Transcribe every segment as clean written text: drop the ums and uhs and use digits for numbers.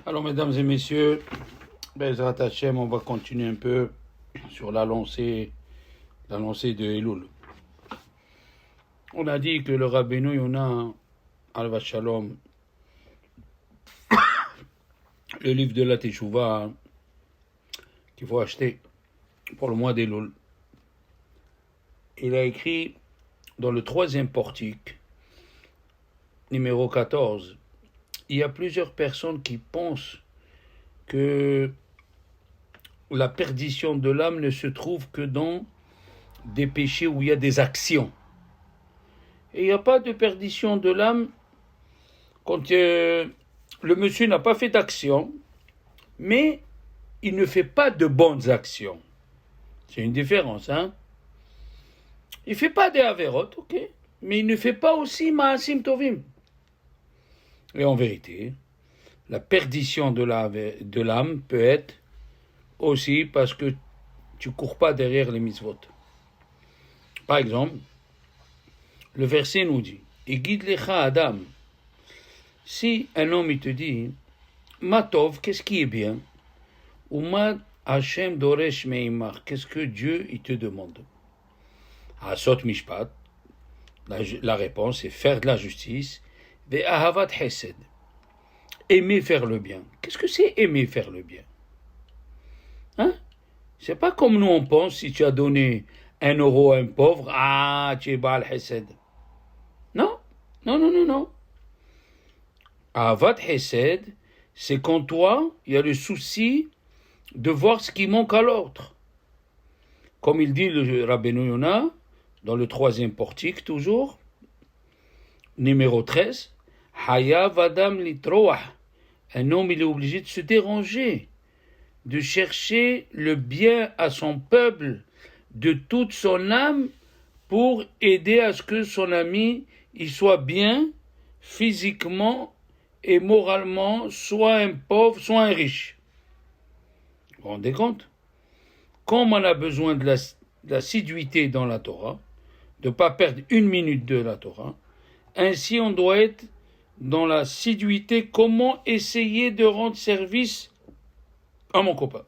Alors, mesdames et messieurs, Bezrat Hashem, on va continuer un peu sur la lancée de Elul. On a dit que le Rabbeinu Yonah, Alva Shalom, le livre de la Teshuvah qu'il faut acheter pour le mois d'Elul, il a écrit dans le 3e portique, numéro 14, il y a plusieurs personnes qui pensent que la perdition de l'âme ne se trouve que dans des péchés où il y a des actions. Et il n'y a pas de perdition de l'âme quand le monsieur n'a pas fait d'action, mais il ne fait pas de bonnes actions. C'est une différence, hein? Il ne fait pas des avérotes, ok, mais il ne fait pas aussi ma'asim tovim. Et en vérité, la perdition de l'âme peut être aussi parce que tu ne cours pas derrière les mitzvot. Par exemple, le verset nous dit « Igid lecha Adam » si un homme il te dit « Matov, qu'est-ce qui est bien ?» ou « Ma Hashem doresh meimach » qu'est-ce que Dieu il te demande? « Asot mishpat » la réponse est faire de la justice. « Ve'ahavat chesed » aimer faire le bien. Qu'est-ce que c'est aimer faire le bien? Hein? C'est pas comme nous on pense, si tu as donné 1 euro à un pauvre, tu es Baal Hesed. Non. Ahavat Hesed, c'est quand toi, il y a le souci de voir ce qui manque à l'autre. Comme il dit le Rabbeinu Yonah, dans le 3e portique toujours, numéro 13, Hayav Adam litroah. Un homme, il est obligé de se déranger, de chercher le bien à son peuple de toute son âme pour aider à ce que son ami il soit bien physiquement et moralement, soit un pauvre, soit un riche. Vous vous rendez compte? Comme on a besoin de l'assiduité dans la Torah, de ne pas perdre une minute de la Torah, ainsi on doit être dans l'assiduité, comment essayer de rendre service à mon copain.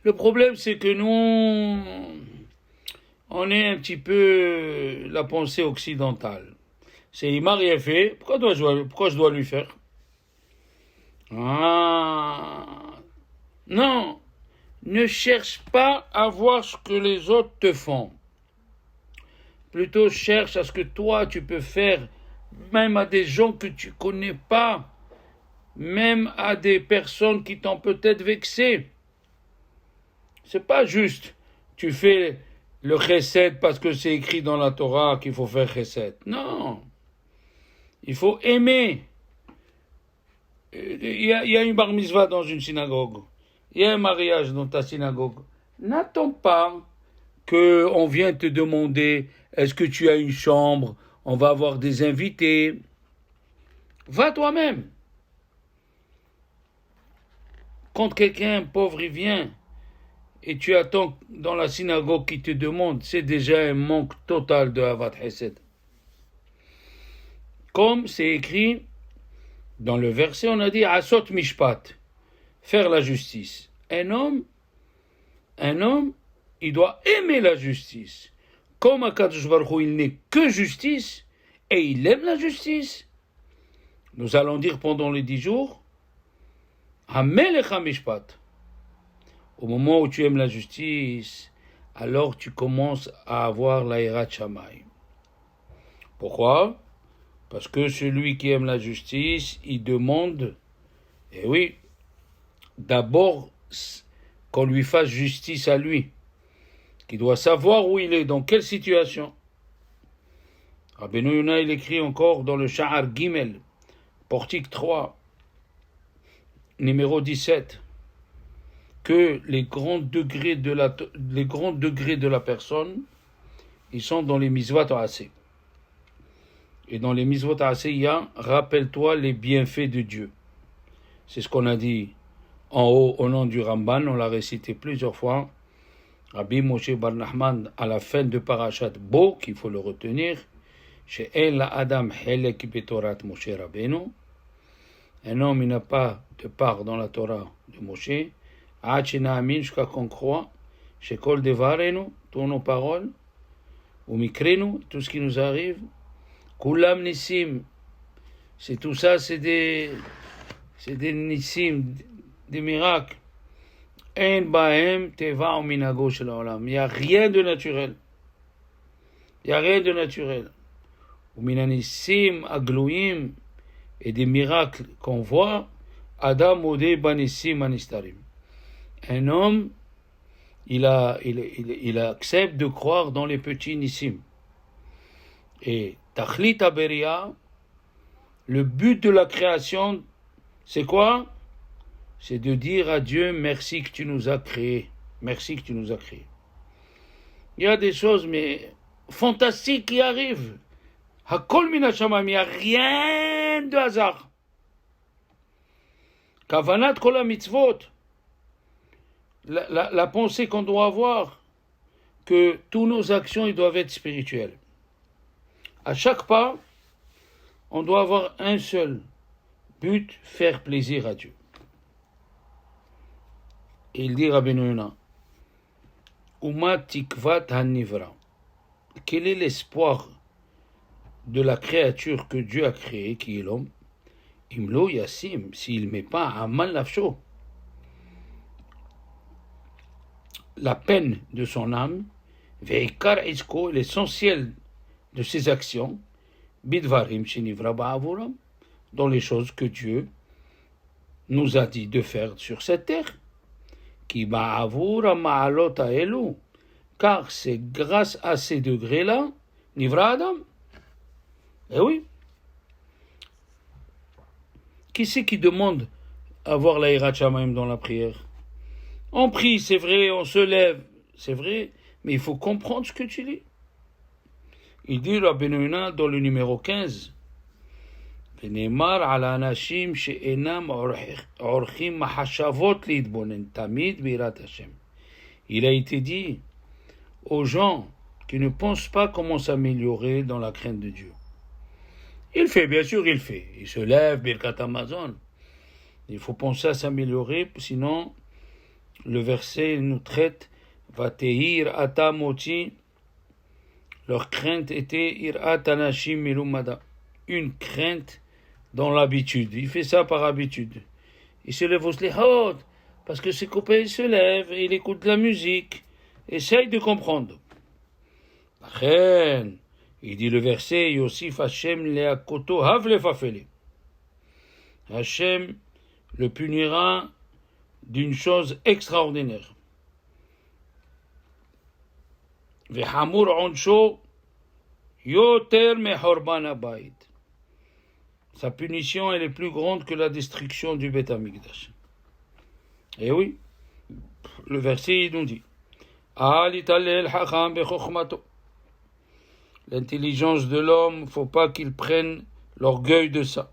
Le problème, c'est que nous, on est un petit peu la pensée occidentale. C'est il m'a rien fait, pourquoi je dois lui faire? Non, ne cherche pas à voir ce que les autres te font. Plutôt cherche à ce que toi tu peux faire, même à des gens que tu connais pas, même à des personnes qui t'ont peut-être vexé. C'est pas juste, tu fais le chesed parce que c'est écrit dans la Torah qu'il faut faire chesed. Non, il faut aimer. Il y a une bar mitzvah dans une synagogue, il y a un mariage dans ta synagogue. N'attends pas qu'on vienne te demander est-ce que tu as une chambre, on va avoir des invités. Va toi-même. Quand quelqu'un pauvre il vient et tu attends dans la synagogue qui te demande, c'est déjà un manque total de Ahavat Hesed. Comme c'est écrit dans le verset, on a dit Asot Mishpat, faire la justice. Un homme, il doit aimer la justice. Comme Akadosh Baruch Hu, il n'est que justice, et il aime la justice. Nous allons dire pendant les 10 jours, Hamelech HaMishpat. Au moment où tu aimes la justice, alors tu commences à avoir la Hirat Shamayim. Pourquoi? Parce que celui qui aime la justice, il demande, d'abord qu'on lui fasse justice à lui, qui doit savoir où il est, dans quelle situation. Rabbeinu Yonah, il écrit encore dans le Sha'ar Gimel, portique 3, numéro 17, que les grands degrés de la personne, ils sont dans les Mitzvot Aseh. Et dans les Mitzvot Aseh, il y a, rappelle-toi les bienfaits de Dieu. C'est ce qu'on a dit en haut au nom du Ramban, on l'a récité plusieurs fois. Rabbi Moshe Bar Nachman, à la fin de Parashat Bo, qu'il faut le retenir, chez El Adam Helek Betorat Moshe Rabbeinu, Un homme, il n'a pas de part dans la Torah de Moshe. Amin, jusqu'à qu'on croit, chez Kol Devarenu, toutes nos paroles, ou Mikrenu, tout ce qui nous arrive, Kulam Nissim, c'est tout ça, c'est des Nissim, des miracles. En Bahem Teva ou Minago shel Haolam. Il n'y a rien de naturel. Il n'y a rien de naturel. Ou Minanissim, Aglouyim, et des miracles qu'on voit, Adam Odé Banissim Anistarim. Un homme, il accepte de croire dans les petits Nissim. Et Tachlit Aberia, le but de la création, c'est quoi? C'est de dire à Dieu, merci que tu nous as créés. Merci que tu nous as créés. Il y a des choses, mais fantastiques qui arrivent. Hakol min hashamayim, il n'y a rien de hasard. Kavanat kol mitzvot, la pensée qu'on doit avoir, que toutes nos actions, ils doivent être spirituelles. À chaque pas, on doit avoir un seul but, faire plaisir à Dieu. Et il dit Rabbeinu Yonah, Uma tikvat hanivra. Quel est l'espoir de la créature que Dieu a créée, qui est l'homme? Imlo yassim, s'il ne met pas amal nafsho, la peine de son âme, veikar isko, l'essentiel de ses actions, bidvarim shenivra ba'avuram, dans les choses que Dieu nous a dit de faire sur cette terre. Qui ba'avura ma'alot ha'elu, car c'est grâce à ces degrés-là, nivra Adam. Eh oui. Qui c'est qui demande à avoir la hirat shamayim dans la prière? On prie, c'est vrai, on se lève, c'est vrai, mais il faut comprendre ce que tu dis. Il dit Rabbeinu Yonah dans le numéro 15, ונאמר על האנשים שאינם עורכים מחשבות להתבונן תמיד ביראת השם. Il a été dit aux gens qui ne pensent pas comment s'améliorer dans la crainte de Dieu. Il fait, bien sûr, il fait. Il se lève, Birkat Amazon. Il faut penser à s'améliorer, sinon le verset nous traite Vatehir ata moti. Leur crainte était Irat anashim milumada. Une crainte dans l'habitude. Il fait ça par habitude. Il se lève au slihot, parce que ses copains se lèvent et il écoute de la musique. Essaye de comprendre. Achen, il dit le verset, Yosif Hashem leakoto havle fafele. Hashem le punira d'une chose extraordinaire. Vehamur onsho yoter mehorban habayit. Sa punition, elle est plus grande que la destruction du Beth Amikdash. Et oui, le verset nous dit l'intelligence de l'homme, il ne faut pas qu'il prenne l'orgueil de ça.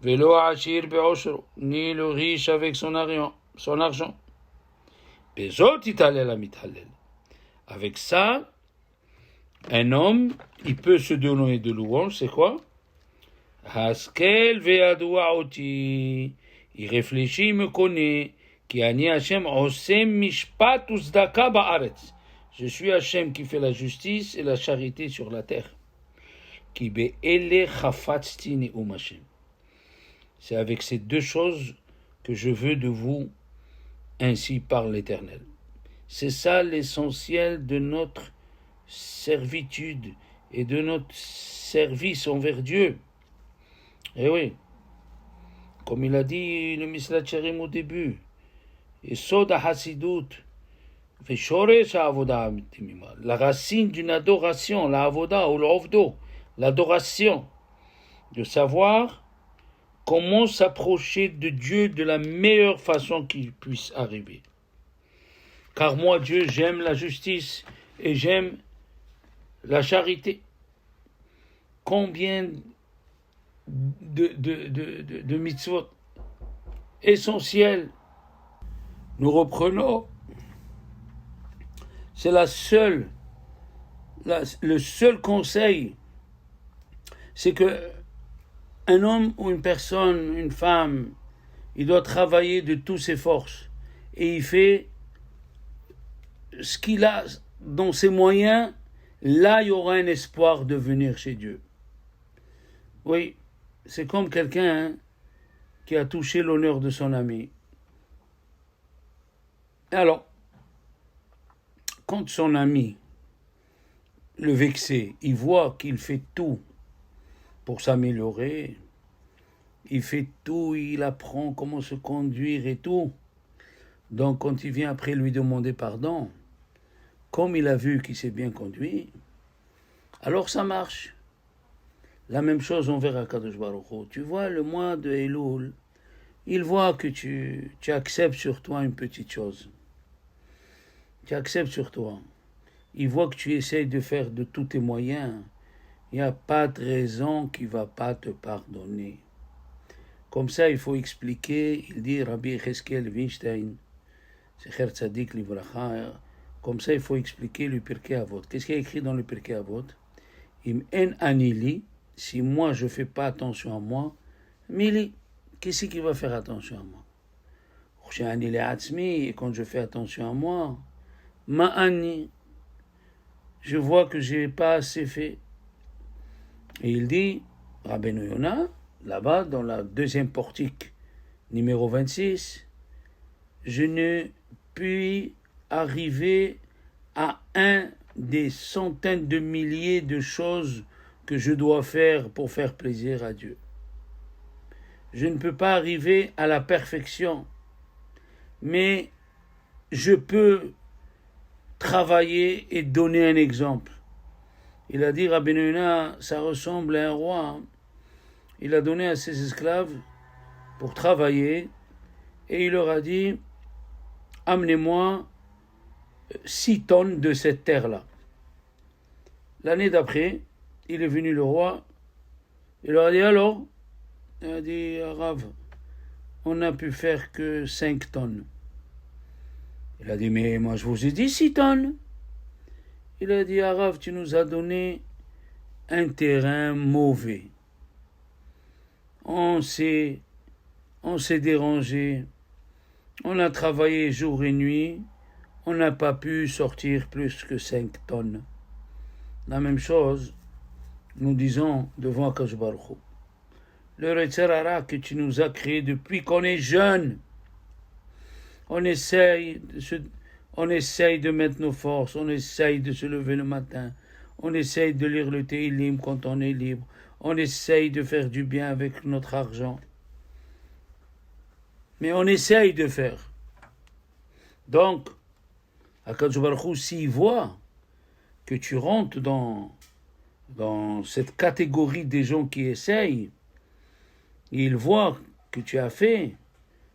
Velo ashir be'oshro, ni le riche avec son argent. Bezot italel amitalel. Avec ça, un homme, il peut se donner de louange, c'est quoi? Haskel ve'adua oti. Il réfléchit, il me connaît. Ki ani Hashem osem mishpat uzdaka ba'aretz. Je suis Hashem qui fait la justice et la charité sur la terre. Ki be'ele chafatzti ne'um Hashem. C'est avec ces deux choses que je veux de vous, ainsi par l'Éternel. C'est ça l'essentiel de notre servitude et de notre service envers Dieu. Eh oui, comme il a dit le Mislat Cherim au début, Yesod HaHasidut, Veshoresh HaAvoda, la racine d'une adoration, la Avoda ou l'Ovdo, l'adoration, de savoir comment s'approcher de Dieu de la meilleure façon qu'il puisse arriver. Car moi, Dieu, j'aime la justice et j'aime la charité. Combien de mitzvot essentiels nous reprenons, c'est le seul conseil, c'est que un homme ou une personne, une femme, il doit travailler de toutes ses forces et il fait ce qu'il a dans ses moyens, là il y aura un espoir de venir chez Dieu. Oui, c'est comme quelqu'un qui a touché l'honneur de son ami. Et alors, quand son ami, le vexé, il voit qu'il fait tout pour s'améliorer, il fait tout, il apprend comment se conduire et tout. Donc quand il vient après lui demander pardon, comme il a vu qu'il s'est bien conduit, alors ça marche. La même chose envers Akadosh Baruch Hu. Tu vois, le mois de Elul, il voit que tu acceptes sur toi une petite chose. Tu acceptes sur toi. Il voit que tu essayes de faire de tous tes moyens. Il n'y a pas de raison qu'il ne va pas te pardonner. Comme ça, il faut expliquer, il dit Rabbi Cheskel Weinstein, Secher Tzadik Livracha, comme ça, il faut expliquer le Pirkei Avot. Qu'est-ce qu'il y a écrit dans le Pirkei Avot? Im en anili, si moi je ne fais pas attention à moi, mili, qu'est-ce qui va faire attention à moi? Et quand je fais attention à moi, ma'ani, je vois que je n'ai pas assez fait. Et il dit, Rabbeinu Yona, là-bas, dans la deuxième portique, numéro 26, je ne puis arriver à un des centaines de milliers de choses que je dois faire pour faire plaisir à Dieu. Je ne peux pas arriver à la perfection, mais je peux travailler et donner un exemple. Il a dit, Rabbeinu Yona, ça ressemble à un roi. Il a donné à ses esclaves pour travailler et il leur a dit, amenez-moi 6 tonnes de cette terre-là. L'année d'après, il est venu le roi, il leur a dit, alors? Il a dit, Rav, on n'a pu faire que 5 tonnes. Il a dit, mais moi je vous ai dit 6 tonnes. Il a dit, Rav, tu nous as donné un terrain mauvais. On s'est dérangé, on a travaillé jour et nuit, on n'a pas pu sortir plus que 5 tonnes. La même chose, nous disons devant Akadosh Baruch Hu. Le Yetzer Hara que tu nous as créé depuis qu'on est jeune, on essaye de mettre nos forces, on essaye de se lever le matin, on essaye de lire le Tehillim quand on est libre, on essaye de faire du bien avec notre argent. Mais on essaye de faire. Donc, Akadosh Baruch Hu, s'il voit que tu rentres dans cette catégorie des gens qui essayent, il voit que tu as fait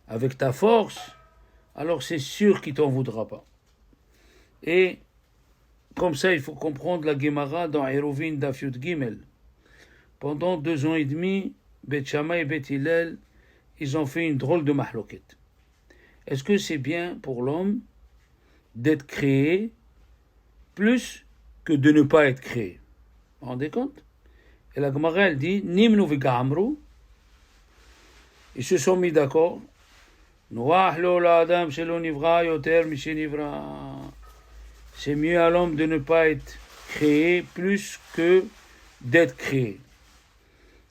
avec ta force, alors c'est sûr qu'il ne t'en voudra pas. Et comme ça, il faut comprendre la Gemara dans Eruvin Daf Yud Gimel. Pendant 2 ans et demi, Bet Shammai et Bet Hillel, ils ont fait une drôle de mahloket. Est-ce que c'est bien pour l'homme d'être créé plus que de ne pas être créé? Vous vous rendez compte? Et la Gemara, elle dit, Nimnu v'gamru, ils se sont mis d'accord. C'est mieux à l'homme de ne pas être créé plus que d'être créé.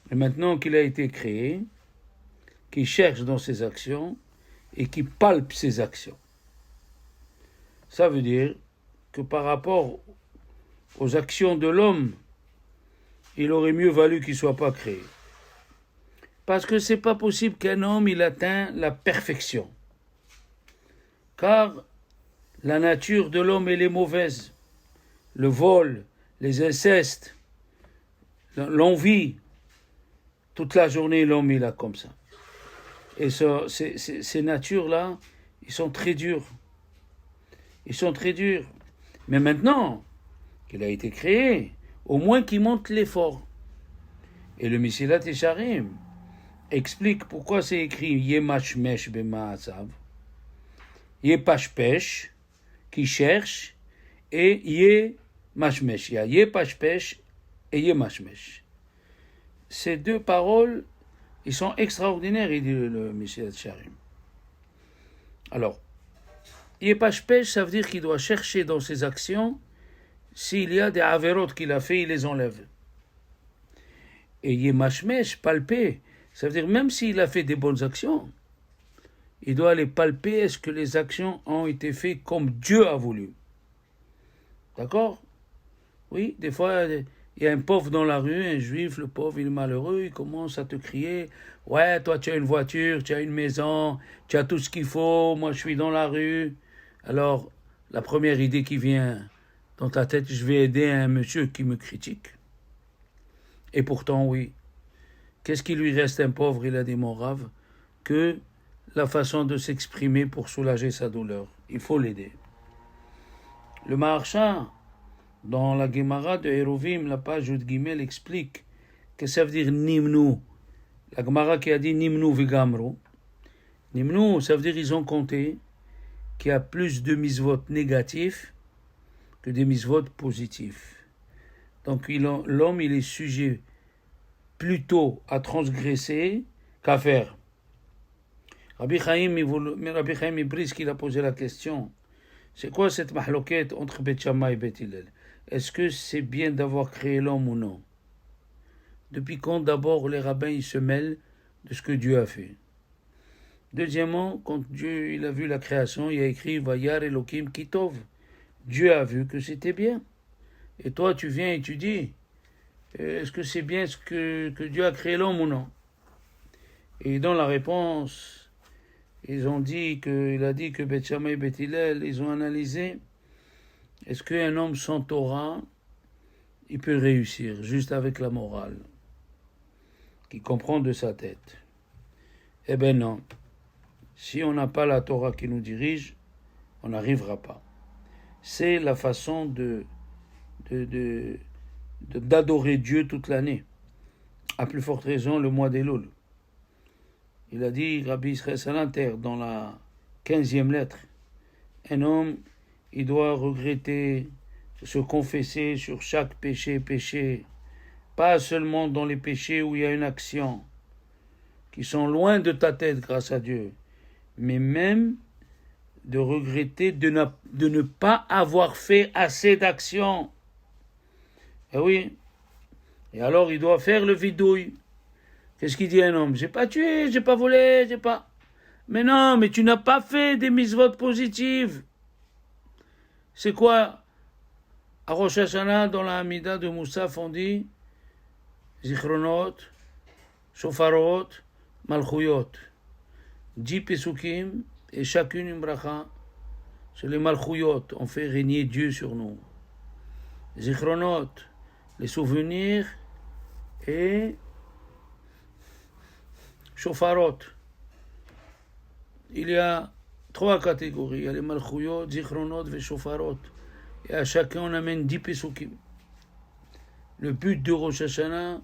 Et maintenant qu'il a été créé, qu'il cherche dans ses actions et qu'il palpe ses actions. Ça veut dire que par rapport aux actions de l'homme, il aurait mieux valu qu'il ne soit pas créé. Parce que ce n'est pas possible qu'un homme il atteint la perfection. Car la nature de l'homme elle est mauvaise. Le vol, les incestes, l'envie, toute la journée l'homme il a comme ça. Et ces natures-là, ils sont très durs. Ils sont très durs. Mais maintenant qu'il a été créé, au moins qu'il monte l'effort. Et le Mesilat Yesharim explique pourquoi c'est écrit Yemashmesh b'ma'asav. Yepashpesh, qui cherche, et Yemashmesh. Il y a Yepashpesh et Yemashmesh. Ces 2 paroles, Ils sont extraordinaires, il dit le Messie Charim. Alors, Yepash Pesh, ça veut dire qu'il doit chercher dans ses actions s'il y a des avérotes qu'il a fait, il les enlève. Et Yemashmesh, palper, ça veut dire même s'il a fait des bonnes actions, il doit les palper, est-ce que les actions ont été faites comme Dieu a voulu. D'accord? Oui, des fois, il y a un pauvre dans la rue, un juif, le pauvre, il est malheureux, il commence à te crier, ouais, toi tu as une voiture, tu as une maison, tu as tout ce qu'il faut, moi je suis dans la rue. Alors, la première idée qui vient dans ta tête, je vais aider un monsieur qui me critique. Et pourtant, oui, qu'est-ce qui lui reste un pauvre, il a des moraves, que la façon de s'exprimer pour soulager sa douleur. Il faut l'aider. Le Maharsha, dans la Gemara de Hérovim, la page Yud Gimel, explique que ça veut dire Nimnu. La Gemara qui a dit Nimnu Vigamru. Nimnu, ça veut dire ils ont compté qu'il y a plus de misvot négatifs que des misvot positifs. Donc l'homme, il est sujet plutôt à transgresser qu'à faire. Rabbi Chaim Ibris, qui a posé la question, c'est quoi cette mahloquette entre Bet Shammai et Bet Hillel? Est-ce que c'est bien d'avoir créé l'homme ou non? Depuis quand d'abord les rabbins ils se mêlent de ce que Dieu a fait? Deuxièmement, quand Dieu il a vu la création, il a écrit Vayar Elohim Kitov. Dieu a vu que c'était bien. Et toi tu viens et tu dis est-ce que c'est bien ce que Dieu a créé l'homme ou non? Et dans la réponse, il a dit que Bet Shammai et Bet Hillel, ils ont analysé, est-ce qu'un homme sans Torah, il peut réussir juste avec la morale, qui comprend de sa tête? Eh bien non. Si on n'a pas la Torah qui nous dirige, on n'arrivera pas. C'est la façon d'adorer Dieu toute l'année. À plus forte raison, le mois d'Elul. Il a dit, Rabbi Israël Salanter, dans la 15e lettre, un homme, il doit regretter, se confesser sur chaque péché, pas seulement dans les péchés où il y a une action, qui sont loin de ta tête grâce à Dieu, mais même de regretter de ne pas avoir fait assez d'actions. Eh oui. Et alors il doit faire le vidouille. Qu'est-ce qu'il dit un homme? J'ai pas tué, j'ai pas volé, j'ai pas... Mais non, mais tu n'as pas fait des misvot positives. C'est quoi? À Rosh Hashanah, dans la Hamida de Moussaf, on dit Zichronot, Shofarot, Malchuyot. 10 Pesukim et chacune une bracha. Sur les Malchuyot, on fait régner Dieu sur nous. Zichronot, les souvenirs, et Shofarot. Il y a 3 catégories. Il y a les Malchuyot, Zichronot et Shofarot. Et à chacun, on amène 10 Pesukim. Le but de Rosh Hashanah,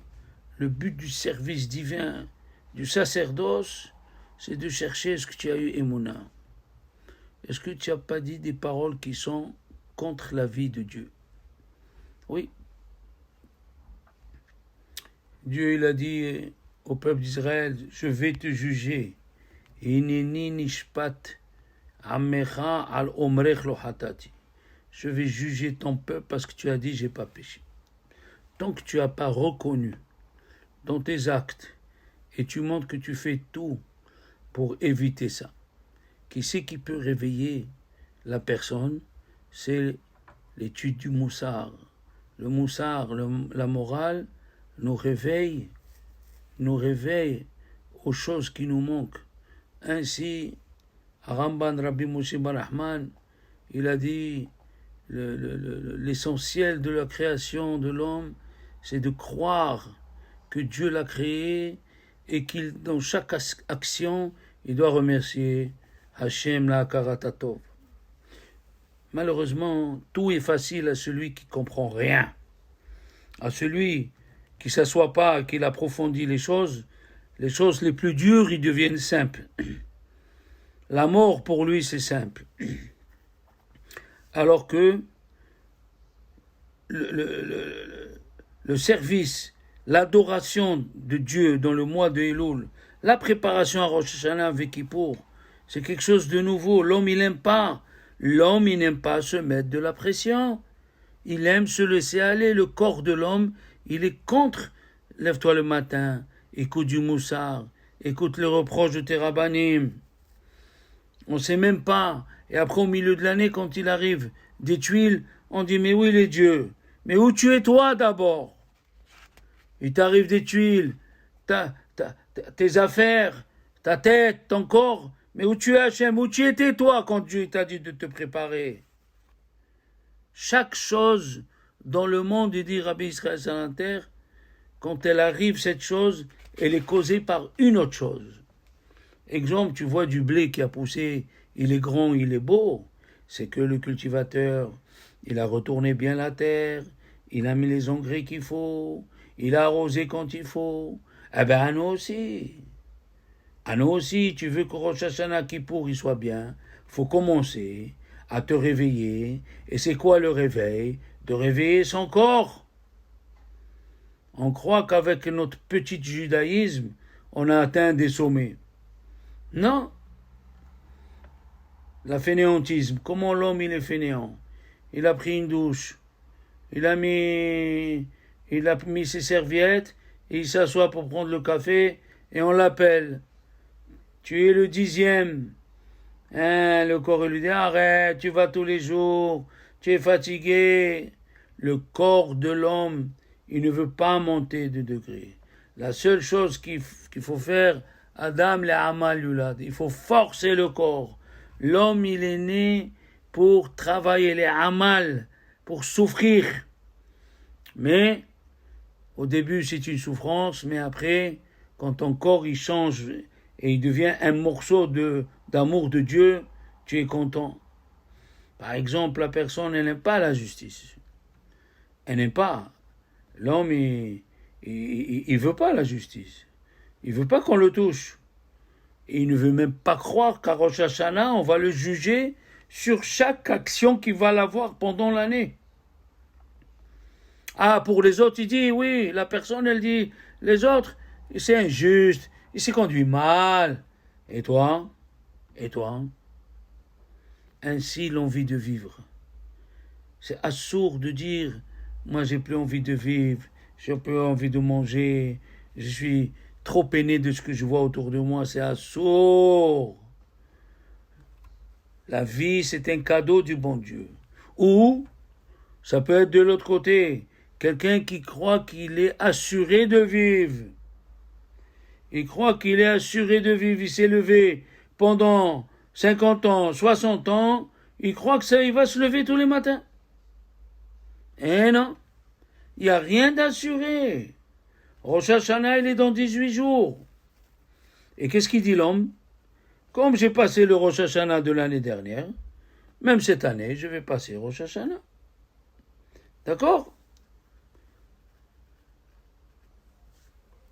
le but du service divin, du sacerdoce, c'est de chercher est-ce que tu as eu Emouna. Est-ce que tu n'as pas dit des paroles qui sont contre la vie de Dieu? Oui. Dieu, il a dit au peuple d'Israël, je vais te juger. Ineni nishpat amecha al omrech lo hatati. Je vais juger ton peuple parce que tu as dit, j'ai pas péché. Tant que tu n'as pas reconnu dans tes actes et tu montres que tu fais tout pour éviter ça, qui c'est qui peut réveiller la personne? C'est l'étude du moussard. Le moussard, la morale, nous réveille aux choses qui nous manquent. Ainsi, Ramban Rabbi Moshe bar Nachman, il a dit l'essentiel de la création de l'homme, c'est de croire que Dieu l'a créé et qu'il, dans chaque action, il doit remercier Hachem la Karatatov. Malheureusement, tout est facile à celui qui ne comprend rien. À celui qui ne s'assoit pas, qui approfondit les choses les plus dures, ils deviennent simples. La mort, pour lui, c'est simple. Alors que le service l'adoration de Dieu dans le mois de Elul, la préparation à Rosh Hashanah avec Kippour, c'est quelque chose de nouveau. L'homme, il n'aime pas. L'homme, il n'aime pas se mettre de la pression. Il aime se laisser aller. Le corps de l'homme, il est contre. Lève-toi le matin, écoute du moussard, écoute les reproches de tes rabbanim. On ne sait même pas. Et après, au milieu de l'année, quand il arrive des tuiles, on dit, mais où il est Dieu? Mais où tu es toi d'abord? Il t'arrive des tuiles, tes affaires, ta tête, ton corps. Mais où tu es, Hachem? Où tu étais toi quand Dieu t'a dit de te préparer? Chaque chose dans le monde, il dit Rabbi Israël Salanter, quand elle arrive, cette chose, elle est causée par une autre chose. Exemple, tu vois du blé qui a poussé, il est grand, il est beau. C'est que le cultivateur, il a retourné bien la terre, il a mis les engrais qu'il faut, il a arrosé quand il faut. Eh bien, à nous aussi. À nous aussi, tu veux que Rosh Hashanah Kippour, il soit bien, faut commencer à te réveiller. Et c'est quoi le réveil? De réveiller son corps. On croit qu'avec notre petit judaïsme, on a atteint des sommets. Non. La fainéantisme. Comment l'homme il est fainéant? Il a pris une douche. Il a mis ses serviettes et il s'assoit pour prendre le café et on l'appelle. Tu es le 10e. Hein, le corps lui dit arrête, tu vas tous les jours, tu es fatigué. Le corps de l'homme, il ne veut pas monter de degré. La seule chose qu'il faut faire, Adam le Amal Yulad, il faut forcer le corps. L'homme, il est né pour travailler les Amal, pour souffrir. Mais, au début, c'est une souffrance, mais après, quand ton corps, il change et il devient un morceau d'amour de Dieu, tu es content. Par exemple, la personne, elle n'aime pas la justice. Elle n'aime pas. L'homme, il veut pas la justice. Il veut pas qu'on le touche. Et il ne veut même pas croire qu'à Rosh Hashanah, on va le juger sur chaque action qu'il va avoir pendant l'année. Ah, pour les autres, il dit, oui, la personne, elle dit, les autres, c'est injuste, il s'est conduit mal. Et toi? Et toi? Ainsi l'envie de vivre. C'est assourd de dire, moi j'ai plus envie de vivre, j'ai plus envie de manger, je suis trop peiné de ce que je vois autour de moi, c'est assourd. La vie, c'est un cadeau du bon Dieu. Ou, ça peut être de l'autre côté, quelqu'un qui croit qu'il est assuré de vivre. Il croit qu'il est assuré de vivre, il s'est levé pendant 50 ans, 60 ans, il croit que ça, il va se lever tous les matins. Eh non, il n'y a rien d'assuré. Rosh Hashanah, il est dans 18 jours. Et qu'est-ce qu'il dit l'homme? Comme j'ai passé le Rosh Hashanah de l'année dernière, même cette année, je vais passer Rosh Hashanah. D'accord?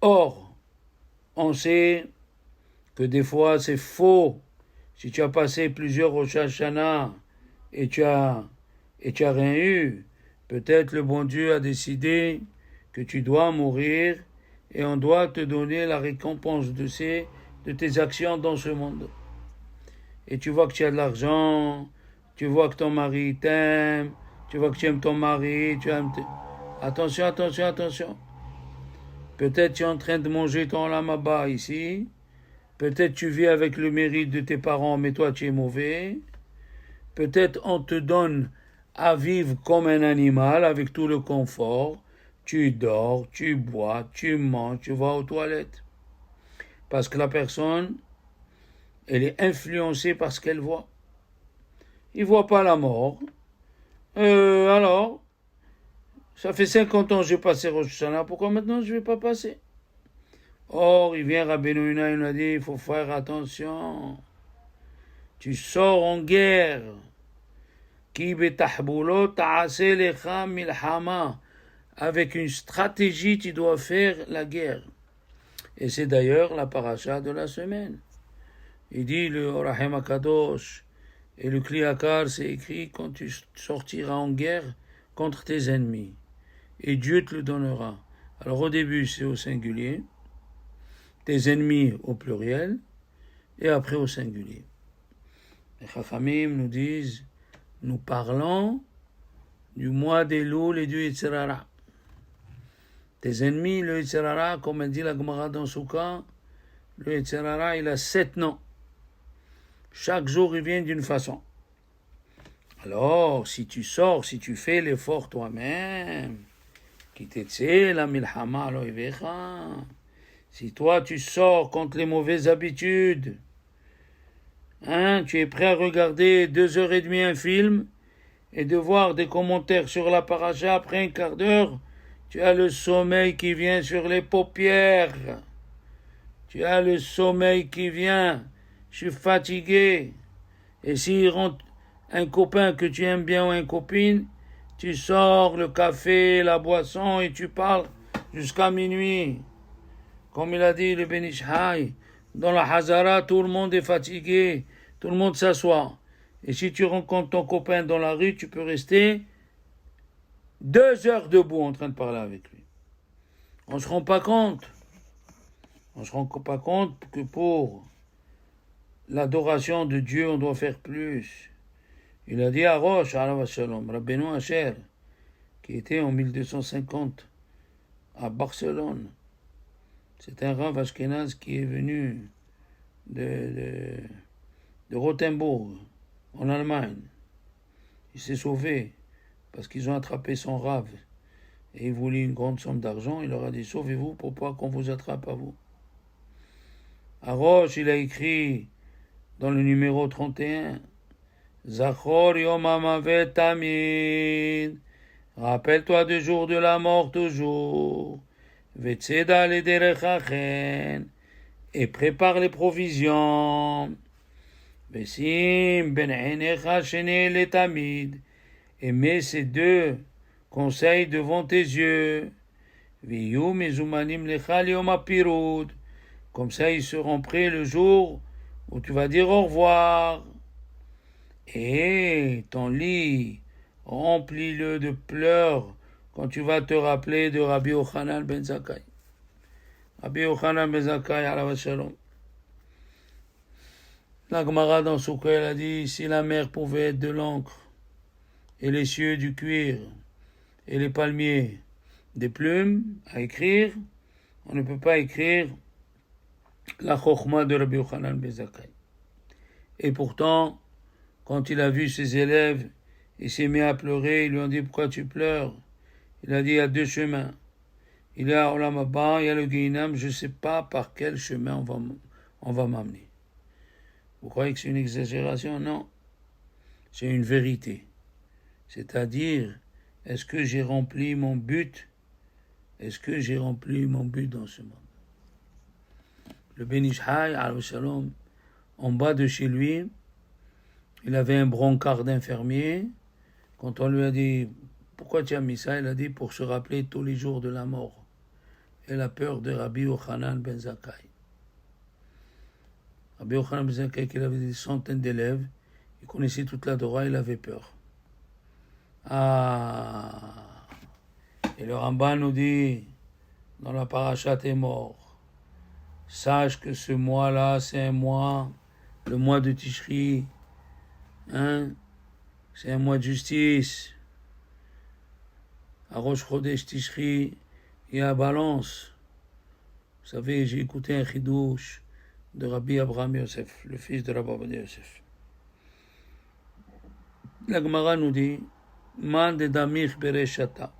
Or, on sait que des fois c'est faux. Si tu as passé plusieurs Rosh Hashanah et tu as rien eu, peut-être le bon Dieu a décidé que tu dois mourir et on doit te donner la récompense de tes actions dans ce monde. Et tu vois que tu as de l'argent, tu vois que ton mari t'aime, tu vois que tu aimes ton mari, Attention, attention, attention. Peut-être tu es en train de manger ton lamaba ici, peut-être tu vis avec le mérite de tes parents, mais toi tu es mauvais. Peut-être on te donne à vivre comme un animal avec tout le confort. Tu dors, tu bois, tu manges, tu vas aux toilettes. Parce que la personne, elle est influencée par ce qu'elle voit. Il ne voit pas la mort. Alors, ça fait 50 ans que j'ai passé Rosh Hashanah, pourquoi maintenant je ne vais pas passer? Or, il vient Rabbeinu Yonah, il nous a dit, il faut faire attention. Tu sors en guerre. Ki betahboulot ta'ase lecha milhama. Avec une stratégie, tu dois faire la guerre. Et c'est d'ailleurs la paracha de la semaine. Il dit le Orahem HaKadosh et le Kli Yakar, c'est écrit quand tu sortiras en guerre contre tes ennemis. Et Dieu te le donnera. Alors au début, c'est au singulier, tes ennemis au pluriel, et après au singulier. Les Chachamim nous disent, nous parlons du mois d'Elul et du Yetzer Hara. Tes ennemis, le Yetzer Hara, comme elle dit la Gemara dans Souka, le Yetzer Hara, il a 7 noms. Chaque jour, il vient d'une façon. Alors, si tu sors, si tu fais l'effort toi-même, qui t'etse la milhama lo ivecha, si toi tu sors contre les mauvaises habitudes, tu es prêt à regarder 2h30 un film et de voir des commentaires sur la paracha après un quart d'heure, tu as le sommeil qui vient sur les paupières. Tu as le sommeil qui vient. Je suis fatigué. Et s'il rentre un copain que tu aimes bien ou une copine, tu sors le café, la boisson et tu parles jusqu'à minuit. Comme il a dit le Ben Ish Hai, dans la Hazara, tout le monde est fatigué, tout le monde s'assoit. Et si tu rencontres ton copain dans la rue, tu peux rester 2 heures debout en train de parler avec lui. On ne se rend pas compte. On ne se rend pas compte que pour l'adoration de Dieu, on doit faire plus. Il a dit à Roche, Rabbeinu Asher, qui était en 1250 à Barcelone. C'est un Rav Ashkenaz qui est venu de Rothenburg, en Allemagne. Il s'est sauvé parce qu'ils ont attrapé son Rav et il voulait une grande somme d'argent. Il leur a dit, sauvez-vous pour pas qu'on vous attrape à vous. À Roche, il a écrit dans le numéro 31, Zachor Yom Hamavet Tamid, rappelle-toi du jour de la mort toujours, Vetseda le derechachen, et prépare les provisions, Vesim ben enecha shene le tamid, et mets ces 2 conseils devant tes yeux, Viyu mezumanim lecha yom hapirud, comme ça ils seront prêts le jour où tu vas dire au revoir. Et ton lit, remplis-le de pleurs quand tu vas te rappeler de Rabbi Yochanan ben Zakkai. Rabbi Yochanan ben Zakkai, alav shalom. La Gemara dans Souka, elle a dit, si la mer pouvait être de l'encre, et les cieux du cuir, et les palmiers des plumes à écrire, on ne peut pas écrire la chokhma de Rabbi Yochanan ben Zakkai. Et pourtant, quand il a vu ses élèves, il s'est mis à pleurer, ils lui ont dit, pourquoi tu pleures? Il a dit, il y a 2 chemins. Il y a Olam Haba, il y a le Guinam, je ne sais pas par quel chemin on va m'amener. Vous croyez que c'est une exagération? Non. C'est une vérité. C'est-à-dire, est-ce que j'ai rempli mon but? Est-ce que j'ai rempli mon but dans ce monde? Le Ben Ish Hai, alav shalom, en bas de chez lui, il avait un brancard d'infirmier. Quand on lui a dit, pourquoi tu as mis ça? Il a dit, pour se rappeler tous les jours de la mort et la peur de Rabbi Yochanan ben Zakkai. Rabbi Yochanan ben Zakkai, il avait des centaines d'élèves, il connaissait toute la Torah, il avait peur. Et le Ramban nous dit, dans la paracha t'es mort, sache que ce mois-là, c'est un mois, le mois de Tishri, c'est un mois de justice. À Rosh Chodesh Tishri, il y a balance. Vous savez, j'ai écouté un chidouche de Rabbi Abraham Yosef, le fils de Rabbi Ovadia Yosef. La Gemara nous dit, Man de Damich Bereshata,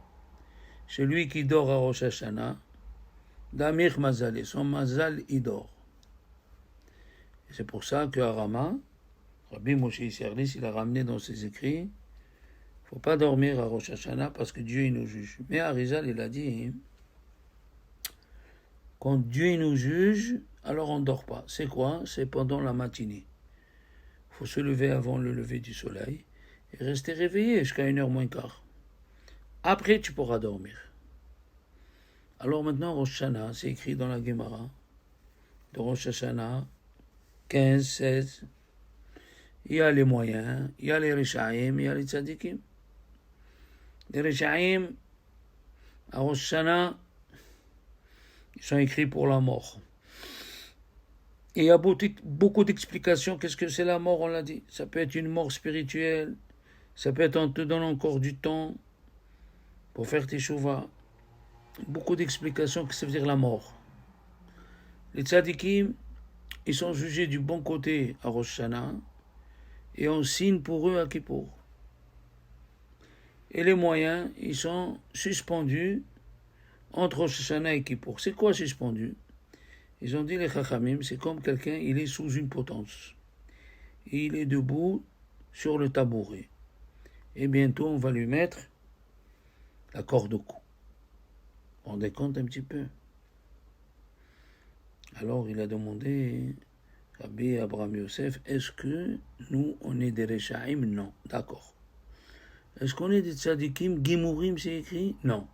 celui qui dort à Rosh Hashanah, Damich Mazal, et son Mazal, il dort. Et c'est pour ça qu'à Rama, Rabbi Moshe Isserlis, il a ramené dans ses écrits, il ne faut pas dormir à Rosh Hashanah parce que Dieu il nous juge. Mais Arizal, il a dit, quand Dieu il nous juge, alors on ne dort pas. C'est quoi? C'est pendant la matinée. Il faut se lever avant le lever du soleil et rester réveillé jusqu'à 1h moins quart. Après, tu pourras dormir. Alors maintenant, Rosh Hashanah, c'est écrit dans la Gemara, de Rosh Hashanah, 15, 16, il y a les moyens, il y a les Rishaïm, il y a les Tzadikim. Les Rishaïm, à Rosh Hashanah, Ils sont écrits pour la mort. Et il y a beaucoup d'explications. Qu'est-ce que c'est la mort, on l'a dit. Ça peut être une mort spirituelle. Ça peut être en te donnant encore du temps pour faire tes chouvas. Beaucoup d'explications que ça veut dire la mort. Les tzadikim, ils sont jugés du bon côté à Rosh Hashanah et on signe pour eux à Kippour. Et les moyens, ils sont suspendus entre Rosh Hashanah et Kippour. C'est quoi suspendu? Ils ont dit les Chachamim, c'est comme quelqu'un, il est sous une potence. Et il est debout sur le tabouret. Et bientôt, on va lui mettre la corde au cou. On rendez compte un petit peu. Alors, il a demandé, Rabbi Abraham Yosef, est-ce que nous, on est des Rechaim? Non, d'accord. Est-ce qu'on est des Tzadikim? Gimourim, c'est écrit? Non.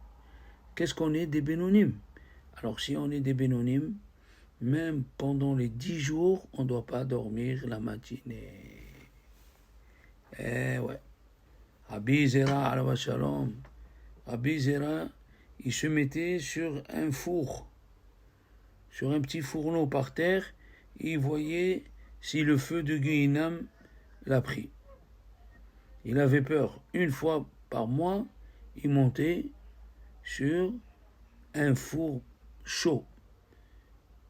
Qu'est-ce qu'on est? Des Bénonim. Alors, si on est des Bénonim, même pendant les 10 jours, on ne doit pas dormir la matinée. Eh ouais. Rabbi Zera, alava shalom. Rabbi Zera, il se mettait sur un four, sur un petit fourneau par terre, et il voyait si le feu de Guéhinam l'a pris. Il avait peur. Une fois par mois, il montait sur un four chaud.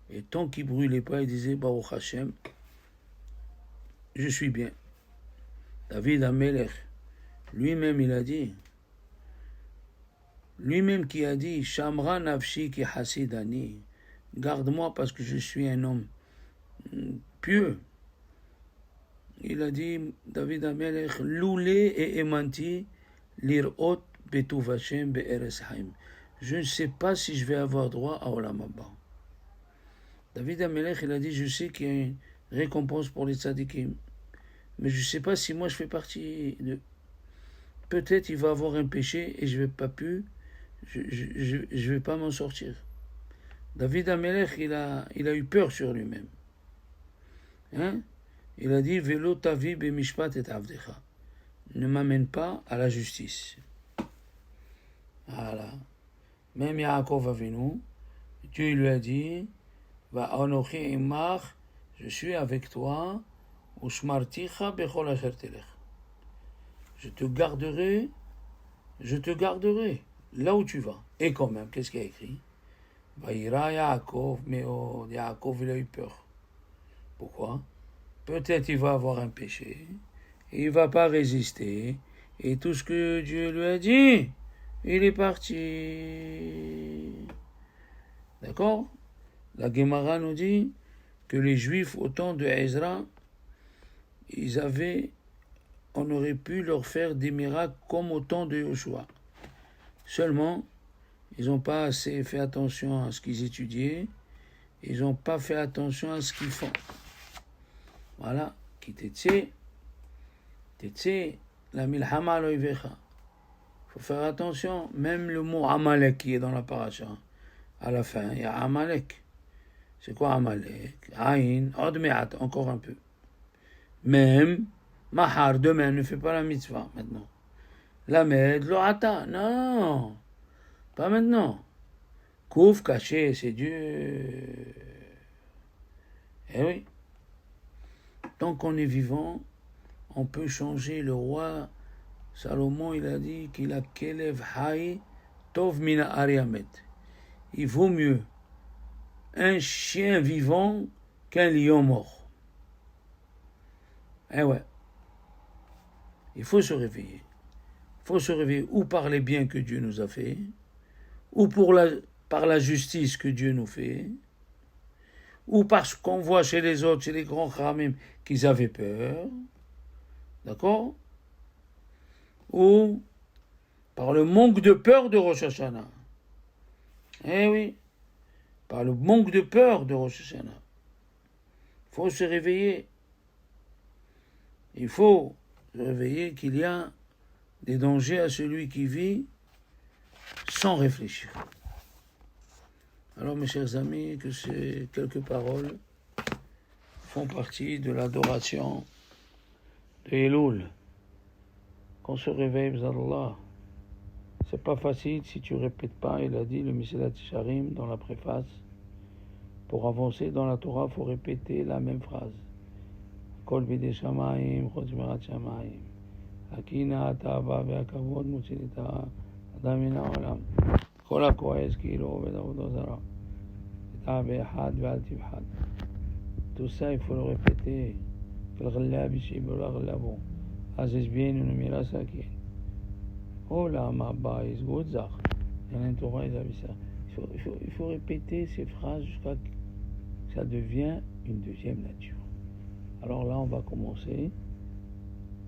Et tant qu'il ne brûlait pas, il disait Baruch Hashem, je suis bien. David Amelech, lui-même il a dit, lui-même qui a dit Shamra nafshi ki hasidani, garde-moi parce que je suis un homme pieux. Il a dit, David Amelech, loulé et émanti lirot betuv Hashem be'eres haim. Je ne sais pas si je vais avoir droit à Olam Haba. David Amelech, il a dit, je sais qu'il y a une récompense pour les tzadikim, mais je ne sais pas si moi je fais partie de... Peut-être il va avoir un péché et je vais pas je vais pas m'en sortir. David Amelech, il a eu peur sur lui-même. Hein? Il a dit, Velo tavi bemishpat et avdecha. Ne m'amène pas à la justice. Voilà. Même Yaakov Avinu, Dieu lui a dit, Va anochi imach, je suis avec toi, ushmarticha bechol asher telech. Je te garderai là où tu vas. Et quand même, qu'est-ce qu'il y a écrit? Vaïra Yaakov, mais Yaakov, il a eu peur. Pourquoi? Peut-être il va avoir un péché, et il ne va pas résister, et tout ce que Dieu lui a dit, il est parti. D'accord? La Gemara nous dit que les Juifs, au temps de Ezra, on aurait pu leur faire des miracles comme au temps de Yoshua. Seulement, ils n'ont pas assez fait attention à ce qu'ils étudiaient, ils n'ont pas fait attention à ce qu'ils font. Voilà, qui t'étiez, la milhama loivecha. Il faut faire attention, même le mot Amalek qui est dans la paracha, à la fin, il y a Amalek. C'est quoi Amalek? Aïn, Odmeat, encore un peu. Même, Mahar, demain, ne fais pas la mitzvah maintenant. Lamed, Loata, non, pas maintenant. Kouf, caché, c'est Dieu. Eh oui. Tant qu'on est vivant, on peut changer. Le roi Salomon, il a dit qu'il a Kelev Haï Tov Mina Ariamet. Il vaut mieux un chien vivant qu'un lion mort. Eh ouais. Il faut se réveiller. Il faut se réveiller ou par les biens que Dieu nous a fait, ou par la justice que Dieu nous fait, ou parce qu'on voit chez les autres, chez les grands khamim, qu'ils avaient peur, d'accord? Ou par le manque de peur de Rosh Hashanah. Eh oui, par le manque de peur de Rosh Hashanah. Il faut se réveiller. Il faut se réveiller qu'il y a des dangers à celui qui vit sans réfléchir. Alors mes chers amis, que ces quelques paroles font partie de l'adoration de Elul. Qu'on se réveille, B'Allah. C'est pas facile si tu répètes pas. Il a dit le Mesilat Yesharim dans la préface. Pour avancer dans la Torah, il faut répéter la même phrase. Kol bidei shamayim, chutz mirat shamayim. Akina atava ve'akavod motzi et האדם מן העולם. כל הכועס כאילו עובד עבודה זרה. תדע באחד ואל תבחד. Tout ça, il faut le répéter. كالغلاب يشيب ولا غلابه. عزيز بين ونميرا ساكين. Oh là, ma baïs, Godzach. Il y a un Torah, il faut répéter ces phrases jusqu'à que ça devient une deuxième nature. Alors là, on va commencer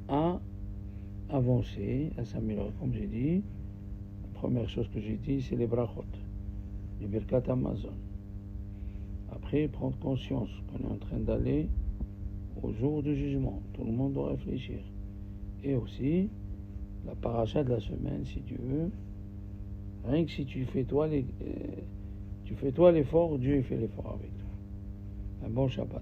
à avancer, à s'améliorer. Comme j'ai dit, la première chose que j'ai dit, c'est les brachot, les birkat Amazon. Après, prendre conscience qu'on est en train d'aller au jour du jugement. Tout le monde doit réfléchir. Et aussi, la paracha de la semaine, si tu veux. Rien que si tu fais toi l'effort, Dieu fait l'effort avec toi. Un bon Shabbat.